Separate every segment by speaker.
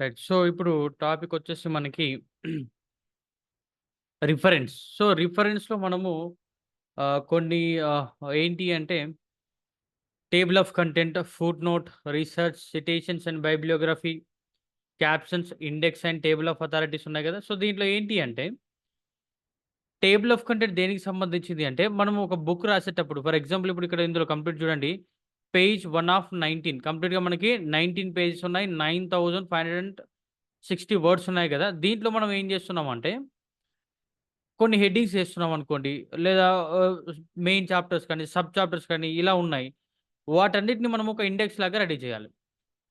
Speaker 1: Right. So, ఇప్పుడు టాపికొచ్చేసి మనకి reference. So, రిఫరెన్స్‌లో మనము కొన్ని ఆహ్, ఏంటి అంటే table of content, foot note, research, citations and bibliography, captions, index and table of authorities ఉన్నాయి గదా! సో, దీంట్లో ఏంటి అంటే టేబుల్ ఆఫ్ కంటెంట్ దేనికి సంబంధించింది అంటే, మనము ఒక బుక్ రాసేటప్పుడు ఫర్ ఎగ్జాంపుల్ ఇప్పుడు ఇక్కడ ఇందులో కంప్లీట్ చూడండి. పేజ్ 1 ఆఫ్ 19 కంప్లీట్‌గా మనకి 19 పేజెస్ ఉన్నాయి. 9560 వర్డ్స్ ఉన్నాయి గదా! దీంట్లో మనం ఏం జేస్తున్నామంటే కొన్ని హెడ్డింగ్స్ ఏస్తున్నామనుకోండి. లేదా ఆహ్, మెయిన్ చాప్టర్స్ కానీ, సబ్ చాప్టర్స్ కానీ ఇలా ఉన్నాయి. వాటన్నిటిని మనం ఒక ఇండెక్స్ లాగా రెడీ చేయాలి.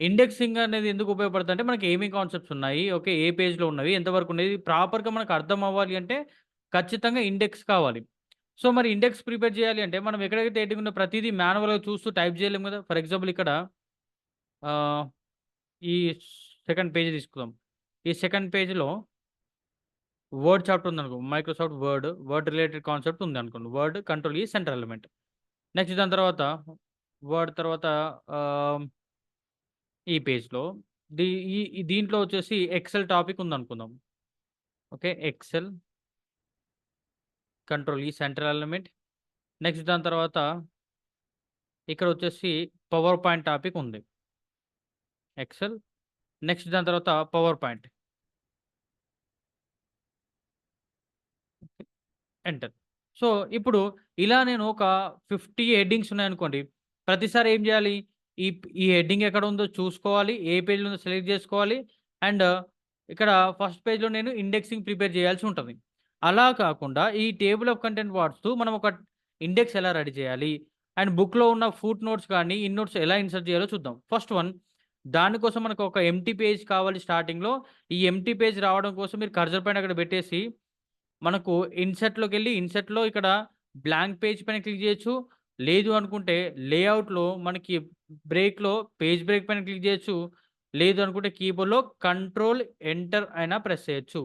Speaker 1: ఇండెక్సింగ్ అనేది ఎందుకు ఉపయోగపడుతుందంటే మనకి ఏమేం కాన్సెప్ట్స్ ఉన్నాయి. ఓకే. ఏ పేజ్‌లో ఉన్నవి, ఎంతవరకు ఉన్నది ప్రాపర్‌గా మనకు అర్థం అవ్వాలి అంటే ఖచ్చితంగా ఇండెక్స్ కావాలి. సో, మరి ఇండెక్స్ ప్రిపేర్ చేయాలి అంటే మనం ఎక్కడైతే హెడ్డింగ్ ఉందో ప్రతీదీ మాన్యువల్‌గా చూస్తూ టైప్ చేయలేము కదా! ఫర్ ఎగ్జాంపుల్ ఇక్కడ ఆహ్, ఈ సెకండ్ పేజ్ తీసుకుందాం. ఈ సెకండ్ పేజ్‌లో వర్డ్ చాప్టర్ ఉందనుకో. Microsoft word, word related concept ఉందనుకోండి. వర్డ్ కంట్రోల్ ఈ సెంట్రల్ ఎలిమెంట్. నెక్స్ట్ దాని తర్వాత వర్డ్ తర్వాత ఆహ్, ఈ పేజ్‌లో ది ఈ దీంట్లో వచ్చేసి ఎక్సెల్ టాపిక్ ఉందనుకుందాం. ఓకే. ఎక్సెల్ కంట్రోల్ ఈ సెంట్రల్ ఎలిమెంట్. నెక్స్ట్ దాని తర్వాత ఇక్కడొచ్చేసి పవర్ పాయింట్ టాపిక్ ఉంది. ఎక్సెల్ నెక్స్ట్ దాని తర్వాత పవర్ పాయింట్. ఎంటర్. సో, ఇప్పుడు ఇలా నేను ఒక 50 హెడ్డింగ్స్ ఉన్నాయనుకోండి. ప్రతిసారి ఏం జేయాలి? ఈ హెడ్డింగ్ ఎక్కడుందో చూసుకోవాలి. ఏ పేజ్‌లో ఉందో సెలెక్ట్ జేసుకోవాలి. అండ్ ఇక్కడ ఫస్ట్ పేజ్‌లో నేను ఇండెక్సింగ్ ప్రిపేర్ జేయాల్సి ఉంటది. అలా కాకుండా ఈ టేబుల్ ఆఫ్ కంటెంట్ వాడుతూ మనం ఒక ఇండెక్స్ ఎలా రెడీ చేయాలి? అండ్ బుక్‌లో ఉన్న ఫుట్ నోట్స్ కానీ, ఇన్ నోట్స్ ఎలా ఇన్సర్ట్ జేయాలో చూద్దాం. ఫస్ట్ వన్ దానికోసం మనకు ఒక ఎంప్టీ పేజ్ కావాలి స్టార్టింగ్‌లో. ఈ ఎంప్టీ పేజ్ రావడం కోసం మీరు కర్సర్ పైన అక్కడ బెట్టేసి మనకు ఇన్సర్ట్‌లోకెళ్ళి ఇన్సర్ట్‌లో ఇక్కడ బ్లాంక్ పేజ్ పైన క్లిక్ చేయొచ్చు. లేదు అనుకుంటే లేఔట్‌లో మనకి బ్రేక్‌లో పేజ్ బ్రేక్ పైన క్లిక్ చేయొచ్చు. లేదు అనుకుంటే కీబోర్డ్‌లో కంట్రోల్ ఎంటర్ అయినా ప్రెస్ చేయొచ్చు.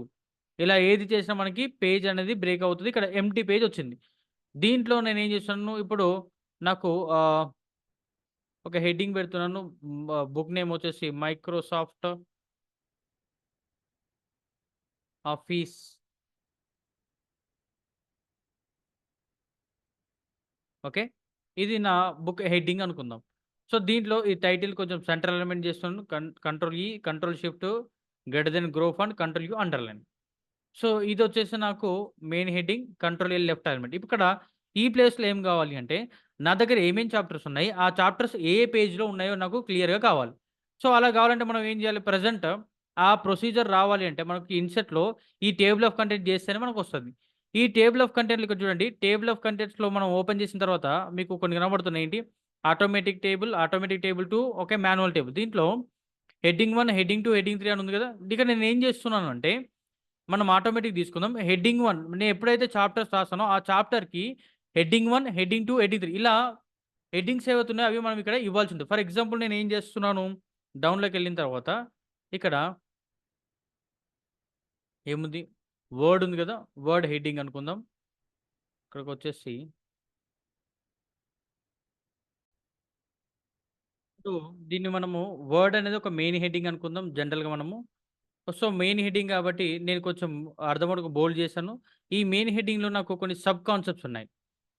Speaker 1: ఇలా ఏది చేసినా మనకి పేజ్ అనేది బ్రేక్ అవుతది. ఇక్కడ ఎంప్టీ పేజ్ వచ్చింది. దీంట్లో నేనేం చేస్తున్నాను ఇప్పుడు నాకు ఒక హెడ్డింగ్ పెడుతున్నాను. బుక్ నేమ్ వచ్చేసి మైక్రోసాఫ్ట్ ఆఫీస్. ఓకే. ఇది నా బుక్ హెడ్డింగ్ అనుకుందాం. సో, దీంట్లో ఈ టైటిల్ కొంచెం సెంట్రల్ ఎలిమెంట్ చేస్తున్నాను. కంట్రోల్ ఈ, control shift greater than grow font, control U underline. So, ఇదొచ్చేసి నాకు main heading, control L left element. ఇక్కడ ఈ ప్లేస్‌లో ఏం కావాలి అంటే, నా దగ్గర ఏమేం చాప్టర్స్ ఉన్నాయి, ఆ చాప్టర్స్ ఏ పేజ్‌లో ఉన్నాయో నాకు క్లియర్‌గా కావాలి. సో, అలా కావాలంటే మనం ఏం చేయాలి ప్రెజెంట్ ఆ ప్రొసీజర్ రావాలి అంటే మనకి ఇన్సెట్‌లో ఈ టేబుల్ ఆఫ్ కంటెంట్ చేస్తేనే మనకొస్తది. ఈ టేబుల్ ఆఫ్ కంటెంట్‌లో ఇక్కడ చూడండి. టేబుల్ ఆఫ్ కంటెంట్స్‌లో మనం ఓపెన్ చేసిన తర్వాత మీకు కొన్ని కనబడుతున్నాయి. ఏంటి? Automatic table, automatic table 2 okay. Manual table. దీంట్లో హెడ్డింగ్ 1, హెడ్డింగ్ 2, హెడ్డింగ్ 3 అని ఉంది కదా! ఇక్కడ నేనేం చేస్తున్నాను అంటే మనం ఆటోమేటిక్ తీసుకుందాం. హెడ్డింగ్ 1 నేను ఎప్పుడైతే చాప్టర్స్ రాసానో, ఆ చాప్టర్‌కి హెడ్డింగ్ 1, హెడ్డింగ్ 2, హెడ్డింగ్ 3 ఇలా హెడ్డింగ్స్ ఏవైతున్నాయో అవి మనం ఇక్కడ ఇవ్వాల్సుంటది. ఫర్ ఎగ్జాంపుల్ నేనేం చేస్తున్నాను, డౌన్‌లోకెళ్ళిన తర్వాత ఇక్కడ ఏముంది? వర్డ్ ఉంది గదా! వర్డ్ హెడ్డింగ్ అనుకుందాం. ఇక్కడికొచ్చేసి ఇప్పుడు దీన్ని మనము వర్డ్ అనేది ఒక మెయిన్ హెడ్డింగ్ అనుకుందాం జనరల్‌గా మనము. సో, మెయిన్ హెడ్డింగ్ కాబట్టి నేను కొంచెం అర్థమవుటకు బోల్డ్ చేశాను. ఈ మెయిన్ హెడ్డింగ్‌లో నాకు కొన్ని సబ్ కాన్సెప్ట్స్ ఉన్నాయి.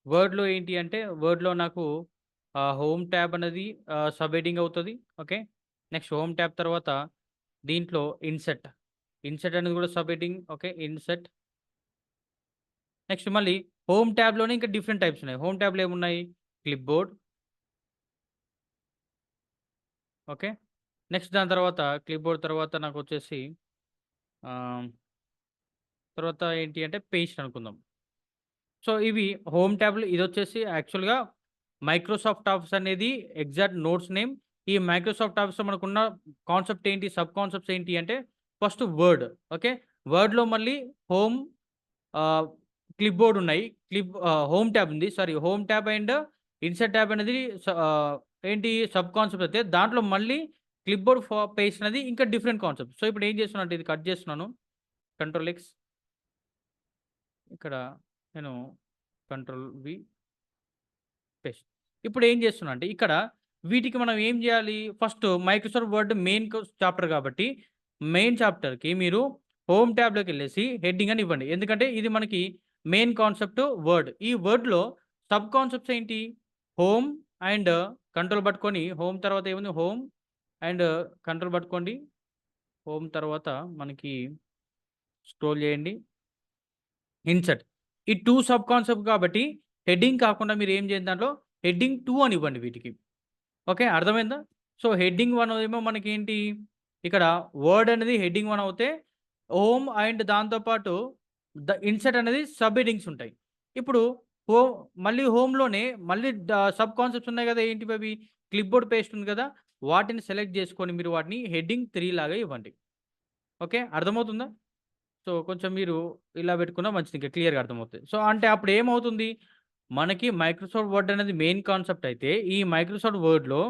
Speaker 1: వర్డ్‌లో ఏంటి అంటే, వర్డ్‌లో నాకు హోమ్ ట్యాబ్ అనేది సబ్ హెడ్డింగ్ అవుతది. ఓకే. నెక్స్ట్ హోమ్ ట్యాబ్ తర్వాత దీంట్లో ఇన్సెట్. ఇన్సెట్ అనేది కూడా sub heading. Okay. INCET. Next మళ్ళీ హోమ్ ట్యాబ్‌లోనే ఇంకా డిఫరెంట్ టైప్స్ ఉన్నాయి. హోమ్ ట్యాబ్‌లో ఏమున్నాయి? క్లిప్‌బోర్డ్. ఓకే. నెక్స్ట్ దాని తర్వాత క్లిప్‌బోర్డ్ తర్వాత నాకొచ్చేసి ఆహ్, తర్వాత ఏంటి అంటే పేస్ట్ అనుకుందాం. సో, ఇవి హోమ్ ట్యాబ్‌లో ఇదొచ్చేసి యాక్చువల్‌గా మైక్రోసాఫ్ట్ ఆఫీస్ అనేది ఎగ్జాక్ట్ నోట్స్ నేమ్. ఈ మైక్రోసాఫ్ట్ ఆఫీస్‌లో మనకున్న కాన్సెప్ట్ ఏంటి? సబ్ కాన్సెప్ట్స్ ఏంటి అంటే ఫస్ట్ వర్డ్. ఓకే. వర్డ్‌లో మళ్ళీ హోమ్ ఆహ్, క్లిప్‌బోర్డ్ ఉన్నాయి. హోమ్ ట్యాబ్ ఉంది. Sorry home tab and insert tab అనేది ఏంటి సబ్ కాన్సెప్ట్ అయితే దాంట్లో మళ్ళీ క్లిప్‌బోర్డ్ పేస్ట్ అనేది ఇంకా డిఫరెంట్ కాన్సెప్ట్. సో, ఇప్పుడు ఏం చేస్తున్నాను అంటే ఇది కట్ చేస్తున్నాను. కంట్రోల్ ఎక్స్ ఇక్కడ నేను కంట్రోల్ వి పేస్ట్. ఇప్పుడేం చేస్తున్నా అంటే ఇక్కడ వీటికి మనం ఏం జేయాలి? First Microsoft word main chapter గాబట్టి, మెయిన్ చాప్టర్‌కి మీరు హోమ్ ట్యాబ్‌లోకెళ్ళేసి హెడ్డింగ్ అని ఇవ్వండి. ఎందుకంటే ఇది మనకి మెయిన్ కాన్సెప్ట్ వర్డ్. ఈ వర్డ్‌లో సబ్ కాన్సెప్ట్స్ ఏంటి? హోమ్ అండ్ కంట్రోల్ పట్టుకొని హోమ్ తర్వాత ఏముంది? హోమ్ అండ్ కంట్రోల్ పట్టుకోండి. హోమ్ తర్వాత మనకి స్క్రోల్ చేయండి. ఇన్సర్ట్. ఈ 2 సబ్ కాన్సెప్ట్ కాబట్టి హెడ్డింగ్ కాకుండా మీరేం చేయండి దాంట్లో హెడ్డింగ్ 2 అని ఇవ్వండి వీటికి. ఓకే. అర్థమైందా? సో, హెడ్డింగ్ 1 ఏమో మనకేంటి, ఇక్కడ వర్డ్ అనేది హెడ్డింగ్ 1 అవుతే, హోమ్ అండ్ దాంతో పాటు ఇన్సర్ట్ అనేది సబ్ హెడ్డింగ్స్ ఉంటాయి. ఇప్పుడు హో మళ్ళీ హోమ్‌లోనే మళ్ళీ సబ్ కాన్సెప్ట్స్ ఉన్నాయి గదా! ఏంటివవి? క్లిప్‌బోర్డ్ పేస్ట్ ఉంది గదా! వాటిని సెలెక్ట్ జేసుకొని మీరు వాటిని హెడ్డింగ్ 3 లాగా ఇవ్వండి. ఓకే. అర్థమవుతుందా? సో, కొంచెం మీరు ఇలా పెట్టుకున్నా మంచిది. ఇంకా క్లియర్‌గా అర్థమవుతది. సో, అంటే అప్పుడేమవుతుంది, మనకి మైక్రోసాఫ్ట్ వర్డ్ అనేది మెయిన్ కాన్సెప్ట్ అయితే, ఈ మైక్రోసాఫ్ట్ వర్డ్‌లో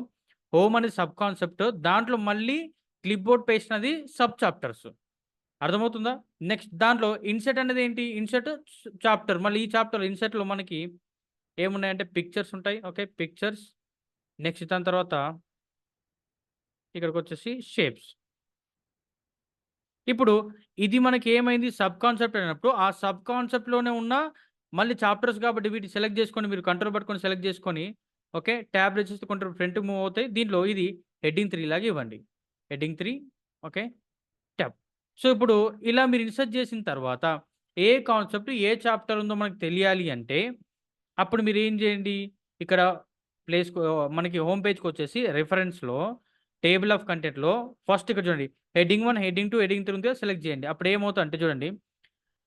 Speaker 1: హోమ్ అనేది సబ్ కాన్సెప్ట్. దాంట్లో మళ్ళీ క్లిప్‌బోర్డ్ పేస్ట్ అనేది సబ్ చాప్టర్స్. అర్థమవుతుందా? నెక్స్ట్ దాంట్లో ఇన్సర్ట్ అనేది ఏంటి? Insert chapter. మళ్ళీ ఈ చాప్టర్ ఇన్సర్ట్‌లో మనకి ఏమున్నాయంటే పిక్చర్స్ ఉంటాయి. ఓకే. పిక్చర్స్. నెక్స్ట్ దాని తర్వాత ఇక్కడికొచ్చేసి షేప్స్. ఇప్పుడు ఇది మనకేమైంది సబ్ కాన్సెప్ట్ అయినప్పుడు, ఆ సబ్ కాన్సెప్ట్‌లోనే ఉన్న మళ్ళీ చాప్టర్స్ కాబట్టి వీటిని సెలెక్ట్ చేసుకొని మీరు కంట్రోల్ పట్టుకొని సెలెక్ట్ చేసుకొని, ఓకే. ట్యాబ్ వచ్చేసి కొంచెం ఫ్రంట్‌కి మూవ్ అవుతాయి. దీంట్లో ఇది హెడ్డింగ్ 3 లాగా ఇవ్వండి. Heading 3 okay. ట్యాబ్. సో, ఇప్పుడు ఇలా మీరు ఇన్సర్ట్ చేసిన తర్వాత ఏ కాన్సెప్ట్, ఏ చాప్టర్ ఉందో మనకు తెలియాలి అంటే, అప్పుడు మీరేం చేయండి, ఇక్కడ మనకి హోమ్ పేజ్‌కొచ్చేసి రిఫరెన్స్‌లో టేబుల్ ఆఫ్ కంటెంట్‌లో ఫస్ట్ ఇక్కడ చూడండి. హెడ్డింగ్ 1, హెడ్డింగ్ 2, హెడ్డింగ్ 3 ఉంది కదా! సెలెక్ట్ చేయండి. అప్పుడేమవుతదంటే చూడండి,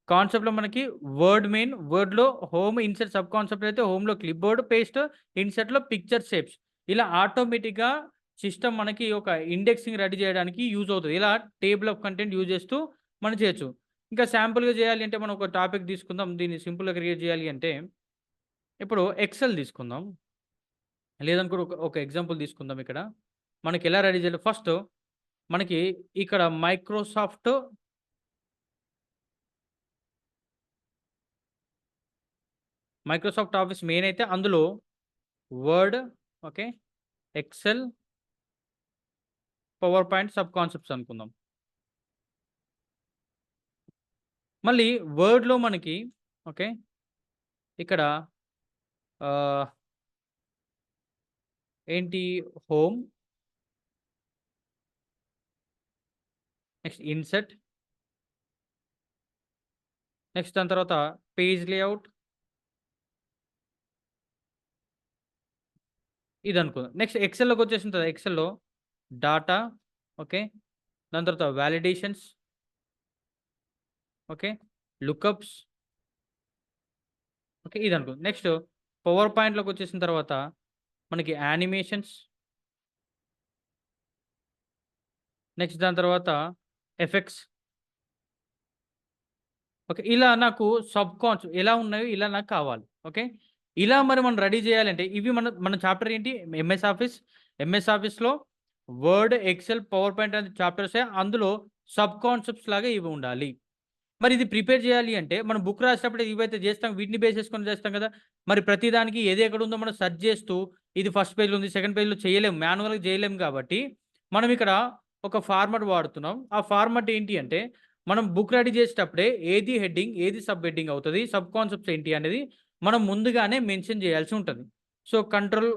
Speaker 1: కాన్సెప్ట్‌లో మనకి వర్డ్ మెయిన్, వర్డ్‌లో హోమ్, ఇన్సర్ట్ సబ్ కాన్సెప్ట్ అయితే హోమ్‌లో క్లిప్‌బోర్డ్, పేస్ట్, ఇన్సర్ట్‌లో పిక్చర్ షేప్స్. ఇలా ఆటోమేటిక్‌గా సిస్టమ్ మనకి ఒక ఇండెక్సింగ్ రెడీ చేయడానికి యూజ్ అవుతది. ఇలా టేబుల్ ఆఫ్ కంటెంట్ యూజ్ చేస్తూ మనం చేయొచ్చు. ఇంకా శాంపుల్‌గా చేయాలి అంటే మనం ఒక టాపిక్ తీసుకుందాం. దీన్ని సింపుల్‌గా క్రియేట్ చేయాలి అంటే, ఇప్పుడు ఎక్సెల్ తీసుకుందాం. లేదనుకో ఒక ఎగ్జాంపుల్ తీసుకుందాం ఇక్కడ. మనకెలా రెడీ చేయాలి ఫస్ట్ మనకి ఇక్కడ మైక్రోసాఫ్ట్ ఆఫీస్ మెయిన్ అయితే అందులో Word, okay. Excel, PowerPoint sub concepts అనుకుందాం. మళ్ళీ వర్డ్‌లో మనకి ఓకే. ఇక్కడ ఆహ్, ఏంటి హోమ్, నెక్స్ట్ ఇన్సర్ట్, నెక్స్ట్ దాని తర్వాత పేజ్ లేఔట్ ఇదనుకుందాం. నెక్స్ట్ ఎక్సెల్‌లోకొచ్చేసిన తర్వాత ఎక్సెల్‌లో డాటా, ఓకే. దాని తర్వాత వాలిడేషన్స్, okay. Lookups, okay. ఇదనుకుందాం. Next power పాయింట్‌లోకొచ్చేసిన తర్వాత మనకి యానిమేషన్స్, నెక్స్ట్ దాని తర్వాత ఎఫెక్ట్స్, ఓకే. ఇలా నాకు ఎలా ఉన్నాయో ఇలా నాకు కావాలి. ఓకే. ఇలా మరి మనం రెడీ చేయాలంటే ఇవి మన చాప్టర్ ఏంటి? MS office. ఎంఎస్ ఆఫీస్‌లో వర్డ్, ఎక్సెల్, పవర్ పాయింట్ అనే చాప్టర్సే. అందులో సబ్ కాన్సెప్ట్స్ లాగా ఇవి ఉండాలి. మరి ఇది ప్రిపేర్ చేయాలి అంటే, మనం బుక్ రాసేటప్పుడు ఇవైతే చేస్తాం. వీటిని బేస్ చేసుకొని చేస్తాం కదా! మరి ప్రతి దానికి ఏది ఎక్కడుందో మనం సెర్చ్ చేస్తూ, ఇది ఫస్ట్ పేజ్‌లో ఉంది, సెకండ్ పేజ్‌లో చేయలేము. మాన్యువల్‌గా చేయలేము కాబట్టి, మనం ఇక్కడ ఒక ఫార్మాట్ వాడుతున్నాం. ఆ ఫార్మాట్ ఏంటి అంటే, మనం బుక్ రెడీ చేసేటప్పుడే ఏది హెడ్డింగ్, ఏది సబ్ హెడ్డింగ్ అవుతది, సబ్ కాన్సెప్ట్స్ ఏంటి అనేది మనం ముందుగానే మెన్షన్ చేయాల్సి ఉంటది. సో, కంట్రోల్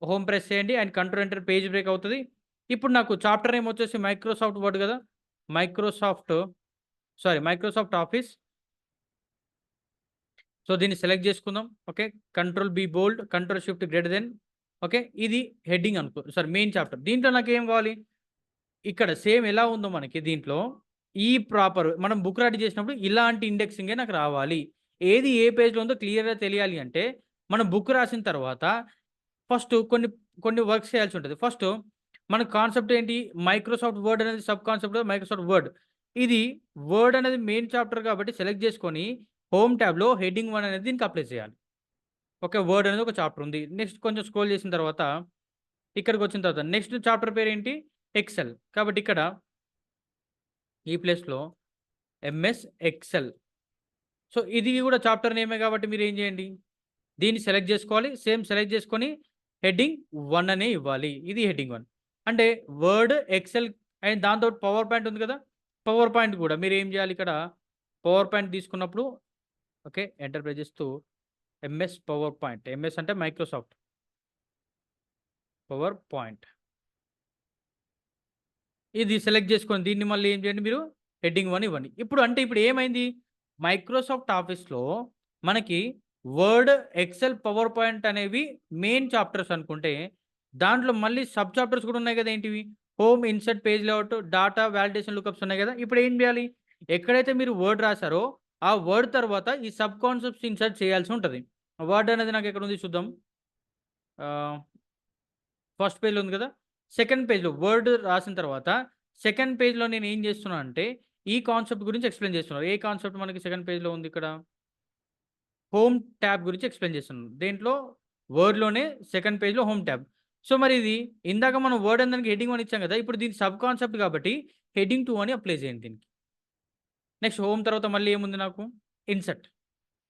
Speaker 1: హోమ్ ప్రెస్ చేయండి and control enter page break అవుతది. ఇప్పుడు నాకు చాప్టర్ నేమ్ వచ్చేసి మైక్రోసాఫ్ట్ వర్డ్ కదా! Microsoft Microsoft Office. సో, దీన్ని సెలెక్ట్ జేసుకుందాం. Okay. Control B bold, control shift greater then okay. ఇది హెడ్డింగ్ మెయిన్ చాప్టర్. దీంట్లో నాకేం గావాలి? ఇక్కడ సేమ్ ఎలా ఉందో మనకి దీంట్లో ఈ మనం బుక్ రెడీ చేసినప్పుడు ఇలాంటి ఇండెక్సింగే నాకు రావాలి. ఏది ఏ పేజ్‌లో ఉందో క్లియర్‌గా తెలియాలి అంటే, మనం బుక్ రాసిన తర్వాత ఫస్ట్ కొన్ని వర్క్స్ చేయాల్సి ఉంటది. మన కాన్సెప్ట్ ఏంటి? మైక్రోసాఫ్ట్ వర్డ్ అనేది సబ్ కాన్సెప్ట్ మైక్రోసాఫ్ట్ వర్డ్. ఇది వర్డ్ అనేది మెయిన్ చాప్టర్ కాబట్టి సెలెక్ట్ చేసుకొని, హోమ్ ట్యాబ్‌లో హెడ్డింగ్ 1 అనేది దీనికి అప్లై చేయాలి. ఓకే. వర్డ్ అనేది ఒక చాప్టర్ ఉంది. నెక్స్ట్ కొంచెం స్క్రోల్ చేసిన తర్వాత, ఇక్కడికొచ్చిన తర్వాత నెక్స్ట్ చాప్టర్ పేరేంటి? ఎక్సెల్. కాబట్టి ఇక్కడ ఈ ప్లేస్‌లో ఎంఎస్ ఎక్సెల్. సో, ఇది కూడా చాప్టర్ నేమే కాబట్టి మీరేం చేయండి? దీన్ని సెలెక్ట్ జేసుకోవాలి. సేమ్ సెలెక్ట్ జేసుకొని హెడ్డింగ్ 1 అనే ఇవ్వాలి. ఇది హెడ్డింగ్ 1. అంటే వర్డ్, ఎక్సెల్ అండ్ దాంతోటి పవర్ పాయింట్ ఉంది కదా! పవర్ పాయింట్ కూడా మీరు ఏం చేయాలి ఇక్కడ పవర్ పాయింట్ తీసుకున్నప్పుడు ఓకే. ఎంటర్ ప్రెస్ చేస్తూ ఎంఎస్ పవర్ పాయింట్. ఎంఎస్ అంటే మైక్రోసాఫ్ట్ పవర్ పాయింట్. ఇది సెలెక్ట్ చేసుకొని దీన్ని మళ్ళీ ఏం చేయండి మీరు హెడ్డింగ్ 1 ఇవ్వండి. ఇప్పుడు ఏమైంది? మైక్రోసాఫ్ట్ ఆఫీస్‌లో మనకి వర్డ్, ఎక్సెల్, పవర్ పాయింట్ అనేవి మెయిన్ చాప్టర్స్ అనుకుంటే, దాంట్లో మళ్ళీ సబ్ చాప్టర్స్ కూడా ఉన్నాయి కదా! ఏంటివి? Home, insert, page layout, data, validation, lookups ఉన్నాయి కదా! ఇప్పుడు ఏం చేయాలి? ఎక్కడైతే మీరు వర్డ్ రాసారో, ఆ వర్డ్ తర్వాత ఈ సబ్ కాన్సెప్ట్స్ ఇన్సర్ట్ చేయాల్సి ఉంటది. వర్డ్ అనేది నాకు ఎక్కడుంది చూద్దాం. ఆహ్, ఫస్ట్ పేజ్‌లో ఉంది కదా! సెకండ్ పేజ్‌లో వర్డ్ రాసిన తర్వాత, సెకండ్ పేజ్‌లో నేను ఏం చేస్తున్నా అంటే, ఈ కాన్సెప్ట్ గురించి ఎక్స్‌ప్లెయిన్ చేస్తున్నా. ఏ కాన్సెప్ట్ మనకి సెకండ్ పేజ్‌లో ఉంది ఇక్కడ? హోమ్ ట్యాబ్ గురించి ఎక్స్‌ప్లెయిన్ చేస్తున్నాను. దేంట్లో వర్డ్‌లోనే సెకండ్ పేజ్‌లో హోమ్ ట్యాబ్. సో, మరి ఇది ఇందాక మనం వర్డ్ అనే దానికి హెడ్డింగ్ 1 ఇచ్చాం కదా! ఇప్పుడు దీని సబ్ కాన్సెప్ట్ కాబట్టి హెడ్డింగ్ 2 అని అప్లై చేయండి దీనికి. నెక్స్ట్ హోమ్ తర్వాత మళ్ళీ ఏముంది నాకు? ఇన్సర్ట్.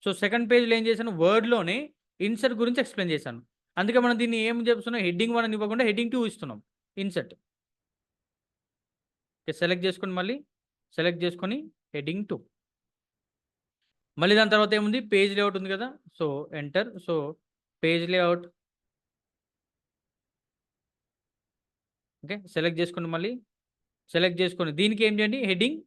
Speaker 1: సో, సెకండ్ పేజ్‌లో ఏం చేశాను? వర్డ్‌లోనే ఇన్సర్ట్ గురించి ఎక్స్‌ప్లెయిన్ చేశాను. అందుకే మనం దీన్ని ఏం చెప్తున్నాం? హెడ్డింగ్ 1 అని ఇవ్వకుండా హెడ్డింగ్ 2 ఇస్తున్నాం. ఇన్సర్ట్. ఓకే. సెలెక్ట్ చేసుకోండి మళ్ళీ. సెలెక్ట్ చేసుకొని హెడ్డింగ్ 2. మళ్ళీ దాని తర్వాత ఏముంది? పేజ్ లేఔట్ ఉంది కదా! So, enter. So, page layout okay. Select చేసుకోండి మళ్ళీ. సెలెక్ట్ చేసుకొని దీనికి ఏం చేయండి? హెడ్డింగ్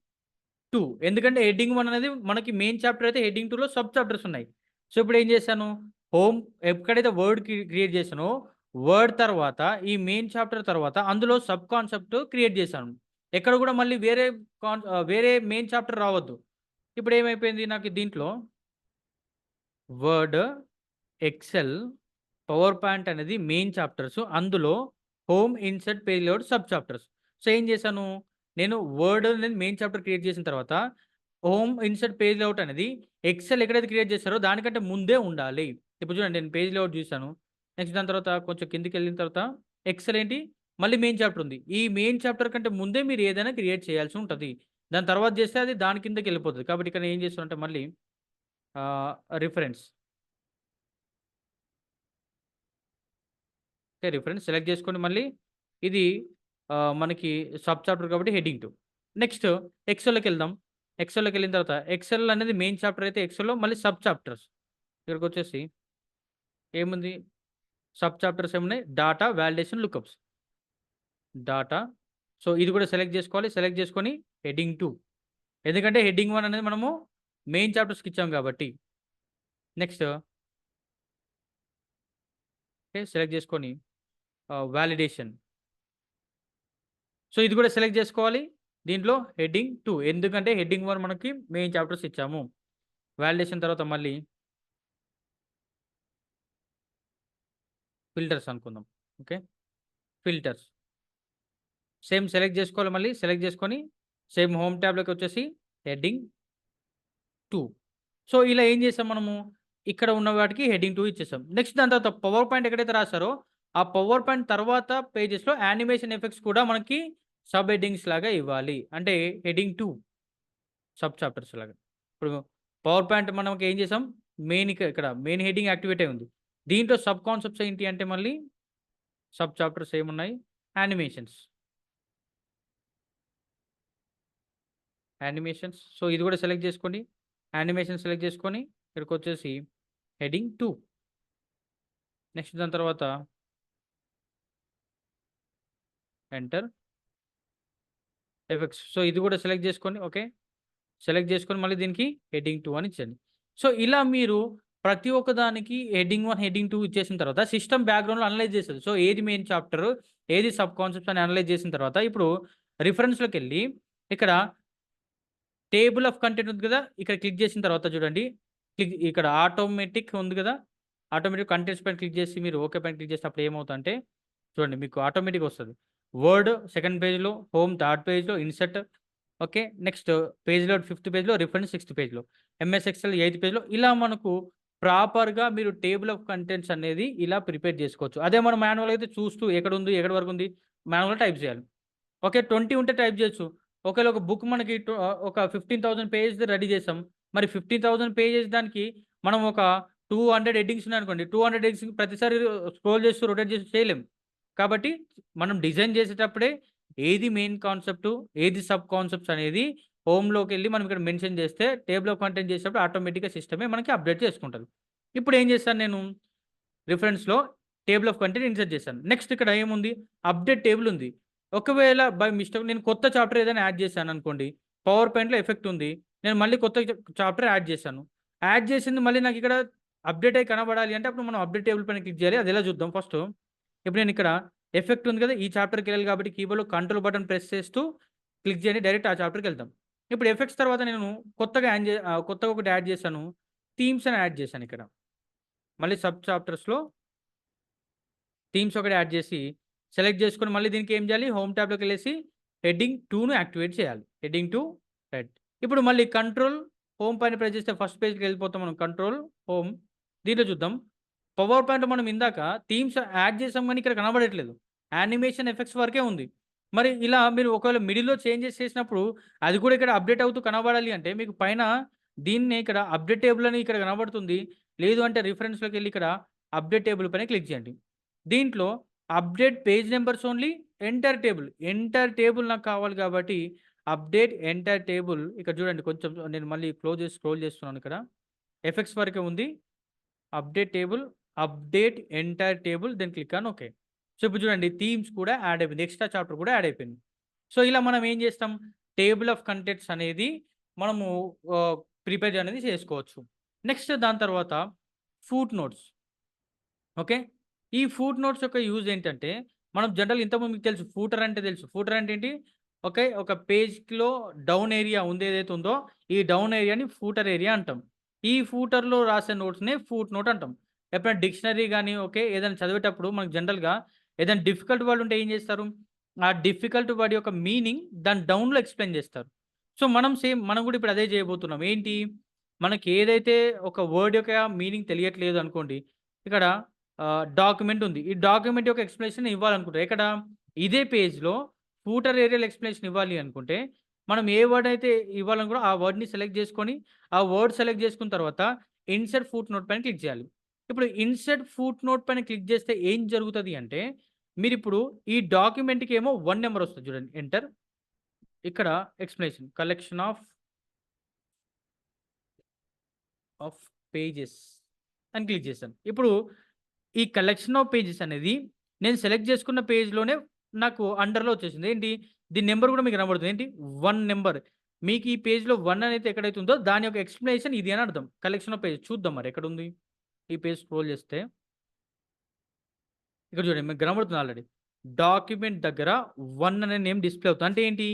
Speaker 1: 2. ఎందుకంటే హెడ్డింగ్ 1 అనేది మనకి మెయిన్ చాప్టర్ అయితే హెడ్డింగ్ 2లో సబ్ చాప్టర్స్ ఉన్నాయి. సో, ఇప్పుడు ఏం చేశాను? హోమ్ ఎక్కడైతే వర్డ్ క్రియేట్ చేశానో, వర్డ్ తర్వాత ఈ మెయిన్ చాప్టర్ తర్వాత అందులో సబ్ కాన్సెప్ట్ క్రియేట్ చేశాను. ఎక్కడ కూడా మళ్ళీ వేరే మెయిన్ చాప్టర్ రావద్దు. ఇప్పుడు ఏమైపోయింది నాకు దీంట్లో వర్డ్, ఎక్సెల్, పవర్ పాయింట్ అనేది మెయిన్ చాప్టర్స్. అందులో home, insert, page layout sub chapters. So, ఏం చేశాను? నేను వర్డ్ అనేది మెయిన్ చాప్టర్ క్రియేట్ చేసిన తర్వాత, హోమ్, ఇన్సర్ట్, పేజ్ లేఔట్ అనేది ఎక్సెల్ ఎక్కడైతే క్రియేట్ చేశారో దానికంటే ముందే ఉండాలి. ఇప్పుడు చూడండి నేను పేజ్ లేఔట్ చూసాను. నెక్స్ట్ దాని తర్వాత కొంచెం కిందకెళ్ళిన తర్వాత ఎక్సెల్ ఏంటి? మళ్ళీ మెయిన్ చాప్టర్ ఉంది. ఈ మెయిన్ చాప్టర్ కంటే ముందే మీరు ఏదైనా క్రియేట్ చేయాల్సి ఉంటది. దాని తర్వాత చేస్తే అది దాని కిందకెళ్ళిపోతది. కాబట్టి ఇక్కడ ఏం చేస్తానంటే మళ్ళీ రిఫరెన్స్. ఓకే. రిఫరెన్స్ సెలెక్ట్ చేసుకోండి మళ్ళీ. ఇది మనకి సబ్ చాప్టర్ కాబట్టి హెడ్డింగ్ 2. నెక్స్ట్ ఎక్సెల్‌లోకెళ్దాం. ఎక్సెల్‌లోకెళ్ళిన తర్వాత ఎక్సెల్ అనేది మెయిన్ చాప్టర్ అయితే ఎక్సెల్‌లో మళ్ళీ సబ్ చాప్టర్స్. ఇక్కడికొచ్చేసి ఏముంది? సబ్ చాప్టర్స్ ఏమున్నాయి? Data, validation, lookups. Data. So, ఇది కూడా సెలెక్ట్ చేసుకోవాలి. సెలెక్ట్ చేసుకొని హెడ్డింగ్ 2. ఎందుకంటే హెడ్డింగ్ 1 అనేది మనము మెయిన్ చాప్టర్స్‌కి ఇచ్చాం కాబట్టి. Next okay. సెలెక్ట్ చేసుకొని వాలిడేషన్. సో, ఇది కూడా సెలెక్ట్ జేసుకోవాలి. దీంట్లో హెడ్డింగ్ 2 ఎందుకంటే హెడ్డింగ్ 1 మనకి మెయిన్ చాప్టర్స్ ఇచ్చాము. వాలిడేషన్ తర్వాత మళ్ళీ ఫిల్టర్స్ అనుకుందాం. ఓకే. ఫిల్టర్స్. సేమ్ సెలెక్ట్ జేసుకోవాలి మళ్ళీ. సెలెక్ట్ జేసుకొని సేమ్ హోమ్ ట్యాబ్‌లోకొచ్చేసి హెడ్డింగ్ 2. సో, ఇలా ఏం చేసాం మనము? ఇక్కడ ఉన్న వాటికి హెడ్డింగ్ 2 ఇచ్చేసాం. నెక్స్ట్ దాని తర్వాత పవర్ పాయింట్ ఎక్కడైతే రాసారో, ఆ పవర్ పాయింట్ తర్వాత పేజెస్‌లో యానిమేషన్ ఎఫెక్ట్స్ కూడా మనకి సబ్ హెడ్డింగ్స్ లాగా ఇవ్వాలి. అంటే హెడ్డింగ్ 2 సబ్ చాప్టర్స్ లాగా. ఇప్పుడు పవర్ పాయింట్ మనకి ఏం చేసాం? ఇక్కడ మెయిన్ హెడ్డింగ్ యాక్టివేట్ అయి ఉంది. దీంట్లో సబ్ కాన్సెప్ట్స్ ఏంటి అంటే మళ్ళీ సబ్ చాప్టర్స్ ఏమున్నాయి? యానిమేషన్స్. యానిమేషన్స్. సో, ఇది కూడా సెలెక్ట్ చేసుకోండి. యానిమేషన్ సెలెక్ట్ చేసుకొని ఇక్కడికొచ్చేసి హెడ్డింగ్ 2. నెక్స్ట్ దాని తర్వాత ఎంటర్ ఎఫెక్ట్స్. సో, ఇది కూడా సెలెక్ట్ చేసుకోండి. ఓకే. సెలెక్ట్ చేసుకొని మళ్ళీ దీనికి హెడ్డింగ్ 2 అని ఇచ్చేయండి. సో, ఇలా మీరు ప్రతి ఒక్క దానికి హెడ్డింగ్ 1, హెడ్డింగ్ 2 ఇచ్చేసిన తర్వాత సిస్టమ్ బ్యాక్‌గ్రౌండ్‌లో అనలైజ్ చేస్తది. సో, ఏది మెయిన్ చాప్టర్, ఏది సబ్ కాన్సెప్ట్స్ అని అనలైజ్ చేసిన తర్వాత ఇప్పుడు రిఫరెన్స్‌లోకెళ్ళి ఇక్కడ టేబుల్ ఆఫ్ కంటెంట్ ఉంది కదా! ఇక్కడ క్లిక్ చేసిన తర్వాత చూడండి. ఇక్కడ ఆటోమేటిక్ ఉంది కదా! ఆటోమేటిక్ కంటెంట్స్ పైన క్లిక్ చేసి మీరు ఓకే పైన క్లిక్ చేస్తే అప్పుడు ఏమవుతుందంటే చూడండి మీకు ఆటోమేటిక్‌గా వస్తది. వర్డ్ సెకండ్ పేజ్‌లో, హోమ్ థర్డ్ పేజ్‌లో, insert okay. Next page load fifth పేజ్‌లో, రిఫరెన్స్ సిక్స్త్ పేజ్‌లో, ఎంఎస్ ఎక్సెల్ ఎయిత్ పేజ్‌లో ఇలా మనకు ప్రాపర్‌గా మీరు టేబుల్ ఆఫ్ కంటెంట్స్ అనేది ఇలా ప్రిపేర్ చేసుకోవచ్చు. అదే మనం మాన్యువల్‌గా అయితే చూస్తూ ఎక్కడుంది, ఎక్కడి వరకుంది మాన్యువల్‌గా టైప్ చేయాలి. ఓకే. 20 ఉంటే టైప్ చేయొచ్చు. ఒకేళ ఒక బుక్ మనకి ఒక 15,000 పేజెస్‌ది రెడీ చేసాం. మరి 15,000 పేజెస్ దానికి మనం ఒక 200 హెడ్డింగ్స్ ఉన్నాయనుకోండి. 200 హెడ్డింగ్స్‌కి ప్రతిసారి స్క్రోల్ చేస్తూ, రొటేట్ చేస్తూ చేయలేం. కాబట్టి మనం డిజైన్ చేసేటప్పుడే ఏది మెయిన్ కాన్సెప్ట్, ఏది సబ్ కాన్సెప్ట్స్ అనేది హోమ్‌లోకెళ్ళి మనం ఇక్కడ మెన్షన్ చేస్తే టేబుల్ ఆఫ్ కంటెంట్ చేసేటప్పుడు ఆటోమేటిక్‌గా సిస్టమే మనకి అప్డేట్ చేసుకుంటది. ఇప్పుడు ఏం చేశాను నేను రిఫరెన్స్‌లో టేబుల్ ఆఫ్ కంటెంట్ ఇన్సర్ట్ చేశాను. నెక్స్ట్ ఇక్కడ ఏముంది? అప్డేట్ టేబుల్ ఉంది. ఒకవేళ బై మిస్టేక్ నేను కొత్త చాప్టర్ ఏదైనా యాడ్ చేశాననుకోండి. పవర్ పాయింట్‌లో ఎఫెక్ట్ ఉంది. నేను మళ్ళీ కొత్త చాప్టర్ యాడ్ చేశాను. యాడ్ చేసింది మళ్ళీ నాకిక్కడ అప్డేట్ అయ్యి కనబడాలి అంటే అప్పుడు మనం అప్డేట్ టేబుల్ పైన క్లిక్ చేయాలి. అదెలా చూద్దాం ఫస్టు. ఇప్పుడు నేనిక్కడ ఎఫెక్ట్ ఉంది కదా! ఈ చాప్టర్‌కెళ్ళాలి కాబట్టి కీబోర్డ్‌లో కంట్రోల్ బటన్ ప్రెస్ చేస్తూ క్లిక్ చేయండి. డైరెక్ట్ ఆ చాప్టర్‌కెళ్తాం. ఇప్పుడు ఎఫెక్ట్స్ తర్వాత నేను కొత్తగా ఒకటి యాడ్ చేశాను. థీమ్స్ అని యాడ్ చేశానిక్కడ. మళ్ళీ సబ్ చాప్టర్స్‌లో థీమ్స్ ఒకటి యాడ్ చేసి, సెలెక్ట్ చేసుకొని మళ్ళీ దీనికి ఏం చేయాలి? హోమ్ ట్యాబ్‌లోకెళ్ళేసి హెడ్డింగ్ 2ను యాక్టివేట్ చేయాలి. Heading 2 right. ఇప్పుడు మళ్ళీ కంట్రోల్ హోమ్ పైన ప్రెస్ చేస్తే ఫస్ట్ పేజ్‌కి వెళ్ళిపోతాం మనం. కంట్రోల్ హోమ్ దీంట్లో చూద్దాం. పవర్ పాయింట్‌లో మనం ఇందాక థీమ్స్ యాడ్ చేసాం గానీ ఇక్కడ కనబడట్లేదు. యానిమేషన్ ఎఫెక్ట్స్ వరకే ఉంది. మరి ఇలా మీరు ఒకవేళ మిడిల్‌లో చేంజెస్ చేసినప్పుడు అది కూడా ఇక్కడ అప్డేట్ అవుతూ కనబడాలి అంటే మీకు పైన దీన్నే ఇక్కడ అప్డేట్ టేబుల్ అని ఇక్కడ కనబడుతుంది. లేదు అంటే రిఫరెన్స్‌లోకెళ్ళి ఇక్కడ అప్డేట్ టేబుల్ పైన క్లిక్ చేయండి. దీంట్లో update page numbers only enter table. Enter table నాకు కావాలి కాబట్టి అప్డేట్ ఎంటర్ టేబుల్ ఇక్కడ చూడండి కొంచెం నేను మళ్ళీ క్లోజ్ చేసి స్క్రోల్ చేస్తున్నాను ఇక్కడ. ఎఫెక్ట్స్ వరకే ఉంది. Update table, update entire table then click on okay. So, ఇప్పుడు చూడండి థీమ్స్ కూడా యాడ్ అయిపోయింది. ఎక్స్‌ట్రా చాప్టర్ కూడా యాడ్ అయిపోయింది. సో, ఇలా మనం ఏం చేస్తాం టేబుల్ ఆఫ్ కంటెంట్స్ అనేది మనము ఆహ్, ప్రిపేర్ అనేది చేసుకోవచ్చు. నెక్స్ట్ దాని తర్వాత ఫూట్ నోట్స్. ఓకే. ఈ ఫూట్ నోట్స్ యొక్క యూజ్ ఏంటంటే, మనం జనరల్‌గా ఇంతకుముందు మీకు తెలుసు ఫూటర్ అంటే తెలుసు. ఫూటర్ అంటే ఏంటి? ఓకే. ఒక పేజ్‌లో డౌన్ ఏరియా ఉంది ఏదైతే ఉందో, ఈ డౌన్ ఏరియాని ఫూటర్ ఏరియా అంటాం. ఈ ఫూటర్‌లో రాసే నోట్స్‌నే ఫూట్ నోట్ అంటాం. ఎప్పుడైనా డిక్షనరీ గాని, ఓకే. ఏదైనా చదివేటప్పుడు మనకు జనరల్‌గా ఏదైనా డిఫికల్ట్ వర్డ్ ఉంటే ఏం చేస్తారు? ఆ డిఫికల్ట్ వర్డ్ యొక్క మీనింగ్ దాని డౌన్‌లో ఎక్స్‌ప్లెయిన్ చేస్తారు. సో, మనం కూడా ఇప్పుడు అదే చేయబోతున్నాం. ఏంటి? మనకి ఏదైతే ఒక వర్డ్ యొక్క మీనింగ్ తెలియట్లేదు అనుకోండి. ఇక్కడ డాక్యుమెంట్ ఉంది. ఈ డాక్యుమెంట్ యొక్క ఎక్స్‌ప్లనేషన్ ఇవ్వాలనుకుంటారు. ఎక్కడ? ఇదే పేజ్‌లో ఫూటర్ ఏరియాలో ఎక్స్‌ప్లనేషన్ ఇవ్వాలి అనుకుంటే, మనం ఏ వర్డ్ అయితే ఇవ్వాలనుకున్నామో ఆ వర్డ్‌ని సెలెక్ట్ చేసుకొని, ఆ వర్డ్ సెలెక్ట్ చేసుకున్న తర్వాత ఇన్సర్ట్ ఫూట్ నోట్ పైన క్లిక్ చేయాలి. ఇప్పుడు ఇన్సర్ట్ ఫూట్ నోట్ పైన క్లిక్ చేస్తే ఏం జరుగుతది అంటే, మీరిప్పుడు ఈ డాక్యుమెంట్‌కేమో 1 నంబర్ వస్తది చూడండి. ఎంటర్. ఇక్కడ ఎక్స్‌ప్లనేషన్ కలెక్షన్ ఆఫ్ పేజెస్ అని క్లిక్ చేశాను. ఇప్పుడు ఈ కలెక్షన్ ఆఫ్ పేజెస్ అనేది నేను సెలెక్ట్ చేసుకున్న పేజ్‌లోనే నాకు అండర్‌లో వచ్చేసింది. ఏంటి? దీని నంబర్ కూడా మీకు కనబడుతుంది. ఏంటి? 1 నంబర్. మీకు ఈ పేజ్‌లో 1 అనేది ఎక్కడైతే ఉందో దాని యొక్క ఎక్స్‌ప్లనేషన్ ఇది అని అర్థం. కలెక్షన్ ఆఫ్ పేజెస్ చూద్దాం మరి ఎక్కడుంది? ఈ పేజ్ స్క్రోల్ చేస్తే ఇక్కడ చూడండి మీకు కనబడుతుంది ఆల్రెడీ. డాక్యుమెంట్ దగ్గర 1 అనే నేమ్ డిస్‌ప్లే అవుతుంది. అంటే ఏంటి?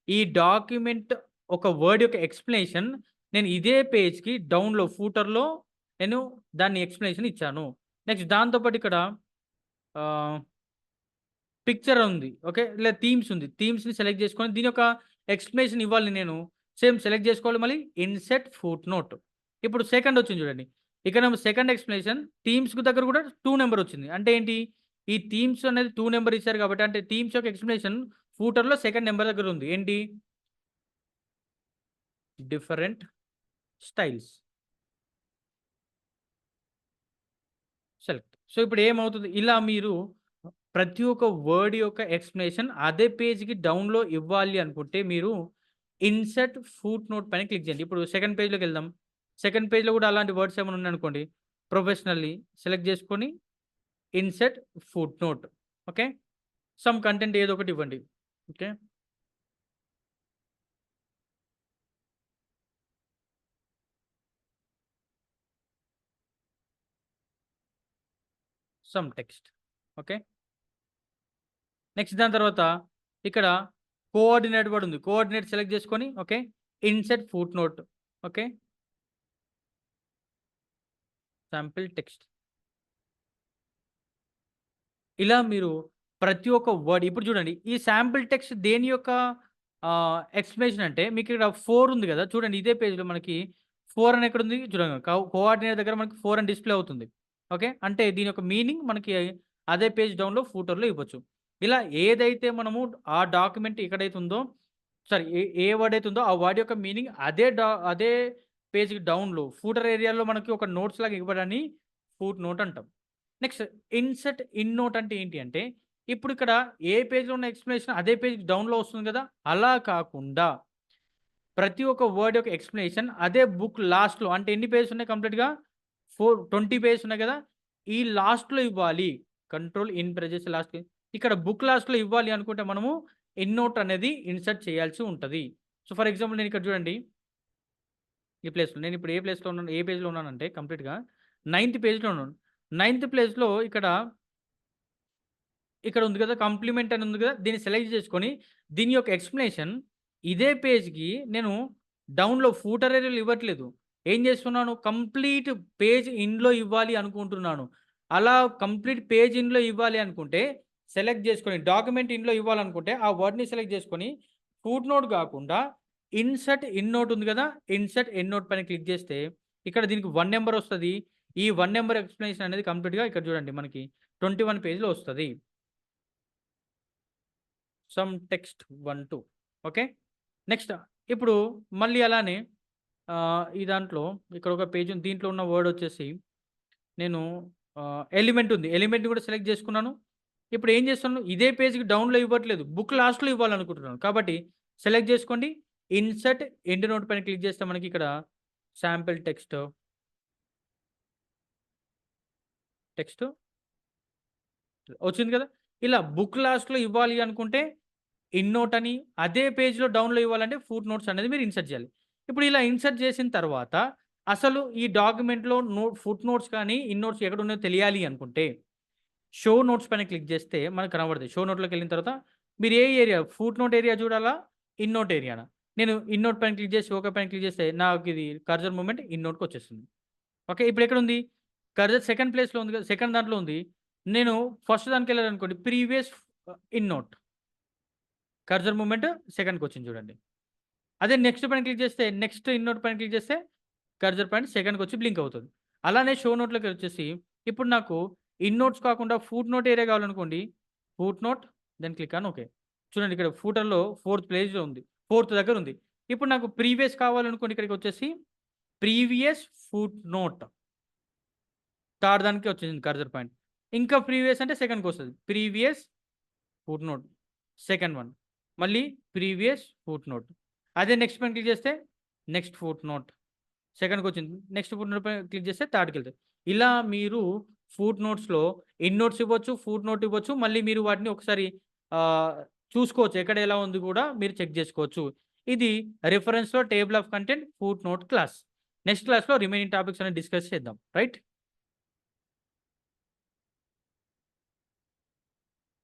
Speaker 1: ఈ డాక్యుమెంట్ ఒక వర్డ్ యొక్క ఎక్స్‌ప్లనేషన్ నేను ఇదే పేజ్‌కి డౌన్‌లో ఫూటర్‌లో నేను దాన్ని ఎక్స్‌ప్లనేషన్ ఇచ్చాను. నెక్స్ట్ దాంతో పాటు ఇక్కడ ఆహ్ పిక్చర్ ఉంది. ఓకే. లేదా థీమ్స్ ఉంది. థీమ్స్‌ని సెలెక్ట్ చేసుకొని దీని యొక్క ఎక్స్‌ప్లనేషన్ ఇవ్వాలి నేను. సేమ్ సెలెక్ట్ చేసుకోవాలి మళ్ళీ ఇన్సర్ట్ ఫుట్ నోట్. ఇప్పుడు సెకండ్ వచ్చింది చూడండి. ఇక్కడేమో సెకండ్ ఎక్స్‌ప్లనేషన్ థీమ్స్‌కి దగ్గర కూడా 2 నంబర్ వచ్చింది. అంటే ఏంటి? ఈ థీమ్స్ అనేది 2 నంబర్ ఇచ్చారు కాబట్టి అంటే థీమ్స్ యొక్క ఎక్స్‌ప్లనేషన్ ఫూటర్‌లో సెకండ్ నంబర్ దగ్గర ఉంది. ఏంటి? Different styles. సెలెక్ట్. సో, ఇప్పుడు ఏమవుతుంది? ఇలా మీరు ప్రతి ఒక్క వర్డ్ యొక్క ఎక్స్‌ప్లనేషన్ అదే పేజ్‌కి డౌన్‌లో ఇవ్వాలి అనుకుంటే మీరు ఇన్సర్ట్ ఫుట్ నోట్ పైన క్లిక్ చేయండి. ఇప్పుడు సెకండ్ పేజ్‌లోకెళ్దాం. సెకండ్ పేజ్‌లో కూడా అలాంటి వర్డ్స్ ఏమైనా ఉన్నాయనుకోండి. ప్రొఫెషనల్లీ సెలెక్ట్ చేసుకొని insert foot note. Okay. Some content ఏదో ఒకటి ఇవ్వండి. Okay. Some text. Okay. Next దాని తర్వాత ఇక్కడ కోఆర్డినేట్ వర్డ్ ఉంది. కోఆర్డినేట్ సెలెక్ట్ చేసుకొని okay. Insert foot note. Okay. Sample text. ఇలా మీరు ప్రతి ఒక్క వర్డ్ ఇప్పుడు చూడండి. ఈ శాంపిల్ టెక్స్ట్ దేని యొక్క ఎక్స్‌ప్లనేషన్ అంటే మీకిక్కడ 4 ఉంది గదా! చూడండి ఇదే పేజ్‌లో మనకి 4 అని ఎక్కడుంది? చూడండి కోఆర్డినేట్ దగ్గర మనకి 4 అని డిస్‌ప్లే అవుతుంది. ఓకే. అంటే దీని యొక్క మీనింగ్ మనకి అదే పేజ్ డౌన్‌లో ఫూటర్‌లో ఇవ్వచ్చు. ఇలా ఏదైతే మనము ఆ డాక్యుమెంట్ ఎక్కడైతే ఉందో సారీ ఏ వర్డ్ అయితే ఉందో ఆ వర్డ్ యొక్క మీనింగ్ అదే పేజ్‌కి డౌన్‌లో ఫూటర్ ఏరియాలో మనకి ఒక నోట్స్ లాగా ఇవ్వడాన్ని ఫూట్ నోట్ అంటాం. నెక్స్ట్ ఇన్సర్ట్ ఇన్ నోట్ అంటే ఏంటి అంటే, ఇప్పుడు ఇక్కడ ఏ పేజ్‌లో ఉన్న ఎక్స్‌ప్లనేషన్ అదే పేజ్ డౌన్‌లో వస్తుంది కదా! అలా కాకుండా ప్రతి ఒక్క వర్డ్ యొక్క ఎక్స్‌ప్లనేషన్ అదే బుక్ లాస్ట్‌లో అంటే ఎన్ని పేజెస్ ఉన్నాయి కంప్లీట్‌గా 20 పేజెస్ ఉన్నాయి కదా! ఈ లాస్ట్‌లో ఇవ్వాలి. కంట్రోల్ ఇన్ ప్రెజెస్ లాస్ట్‌కి. ఇక్కడ బుక్ లాస్ట్‌లో ఇవ్వాలి అనుకుంటే మనము ఎండ్ నోట్ అనేది ఇన్సర్ట్ చేయాల్సి ఉంటది. సో, ఫర్ ఎగ్జాంపుల్ నేను ఇక్కడ చూడండి. ఈ ప్లేస్‌లో నేనిప్పుడు ఏ ప్లేస్‌లో ఉన్నాను, ఏ పేజ్‌లో ఉన్నానంటే కంప్లీట్‌గా నైన్త్ పేజ్‌లో ఉన్నాను. నైన్త్ ప్లేస్‌లో ఇక్కడ ఉంది కదా! కాంప్లిమెంట్ అని ఉంది కదా! దీన్ని సెలెక్ట్ చేసుకొని దీని యొక్క ఎక్స్‌ప్లనేషన్ ఇదే పేజ్‌కి నేను డౌన్‌లో ఫూటర్ ఏరియాలో ఇవ్వట్లేదు. ఏం చేస్తున్నాను కంప్లీట్ పేజ్ ఎండ్‌లో ఇవ్వాలి అనుకుంటున్నాను. అలా కంప్లీట్ పేజ్ ఎండ్‌లో ఇవ్వాలి అనుకుంటే సెలెక్ట్ చేసుకొని డాక్యుమెంట్ ఎండ్‌లో ఇవ్వాలనుకుంటే ఆ వర్డ్‌ని సెలెక్ట్ చేసుకొని ఫుట్ నోట్ గాకుండా ఇన్సర్ట్ ఎండ్ నోట్ ఉంది కదా! ఇన్సర్ట్ ఎండ్ నోట్ పైన క్లిక్ చేస్తే ఇక్కడ దీనికి 1 నంబర్ వస్తది. ఈ 1 నంబర్ ఎక్స్‌ప్లనేషన్ అనేది కంప్లీట్‌గా ఇక్కడ చూడండి మనకి 21 పేజ్‌లో వస్తది. Some text 1, 2 okay. నెక్స్ట్ ఇప్పుడు మళ్ళీ అలానే ఈ దాంట్లో ఇక్కడ ఒక పేజ్ ఉంది. దీంట్లో ఉన్న వర్డ్ వచ్చేసి నేను ఎలిమెంట్ ఉంది. ఎలిమెంట్‌ని కూడా సెలెక్ట్ చేసుకున్నాను. ఇప్పుడు ఏం చేస్తున్నాను ఇదే పేజ్‌కి డౌన్‌లో ఇవ్వట్లేదు. బుక్ లాస్ట్‌లో ఇవ్వాలనుకుంటున్నాను. కాబట్టి సెలెక్ట్ చేసుకోండి. ఇన్సర్ట్ ఎండ్ నోట్ పైన క్లిక్ చేస్తే మనకి ఇక్కడ సాంపిల్ టెక్స్ట్ వచ్చింది కదా! ఇలా బుక్ లాస్ట్‌లో ఇవ్వాలి అనుకుంటే ఇన్ నోట్ అని, అదే పేజ్‌లో డౌన్‌లో ఇవ్వాలంటే ఫుట్ నోట్స్ అనేది మీరు ఇన్సర్ట్ చేయాలి. ఇప్పుడు ఇలా ఇన్సర్ట్ చేసిన తర్వాత అసలు ఈ డాక్యుమెంట్‌లో ఫుట్ నోట్స్ కానీ, ఇన్ నోట్స్ ఎక్కడున్నాయో తెలియాలి అనుకుంటే షో నోట్స్ పైన క్లిక్ చేస్తే మనకు కనబడతాయి. షో నోట్‌లోకెళ్ళిన తర్వాత మీరు ఏ ఏరియా ఫుట్ నోట్ ఏరియా చూడాలా? ఇన్ నోట్ ఏరియానా? నేను ఇన్ నోట్ పైన క్లిక్ చేసి ఓకే పైన క్లిక్ చేస్తే నాకిది కర్సర్ మూవ్‌మెంట్ ఇన్ నోట్‌కొచ్చేస్తుంది. ఓకే. ఇప్పుడెక్కడుంది? కర్సర్ సెకండ్ ప్లేస్‌లో ఉంది కదా! సెకండ్ దాంట్లో ఉంది. నేను ఫస్ట్ దానికెళ్ళాననుకోండి previous endnote. Cursor movement సెకండ్‌కొచ్చింది చూడండి. అదే నెక్స్ట్ పైన క్లిక్ చేస్తే నెక్స్ట్ ఇన్ నోట్ పైన క్లిక్ చేస్తే కర్సర్ పాయింట్ సెకండ్‌కొచ్చి బ్లింక్ అవుతది. అలానే షో నోట్‌లోకొచ్చేసి ఇప్పుడు నాకు ఇన్ నోట్స్ కాకుండా ఫుట్ నోట్ ఏరియా కావాలనుకోండి. Foot note then click on okay. చూడండి ఇక్కడ ఫూటర్‌లో ఫోర్త్ ప్లేస్‌లో ఉంది. ఫోర్త్ దగ్గర ఉంది. ఇప్పుడు నాకు ప్రీవియస్ కావాలనుకోండి ఇక్కడికొచ్చేసి ప్రీవియస్ ఫుట్ నోట్ థర్డ్ దానికి వచ్చేసింది కర్సర్ పాయింట్. ఇంకా ప్రీవియస్ అంటే సెకండ్‌కొస్తది. Previous foot note second one. మళ్ళీ ప్రీవియస్ ఫుట్ నోట్. అదే నెక్స్ట్ పైన క్లిక్ చేస్తే నెక్స్ట్ ఫుట్ నోట్. సెకండ్‌కొచ్చింది. నెక్స్ట్ ఫుట్ నోట్ పైన క్లిక్ చేస్తే థర్డ్‌కెళ్తది. ఇలా మీరు ఫుట్ నోట్స్‌లో ఎండ్ నోట్స్ ఇవ్వచ్చు, ఫుట్ నోట్ ఇవ్వచ్చు. మళ్ళీ మీరు వాటిని ఒకసారి ఆహ్, చూసుకోవచ్చు. ఎక్కడ ఎలా ఉంది గూడా మీరు చెక్ జేసుకోవచ్చు. ఇది రిఫరెన్స్‌లో table of content foot note class. Next క్లాస్‌లో రిమైనింగ్ టాపిక్స్ అనేవి డిస్కస్ చేద్దాం. రైట్?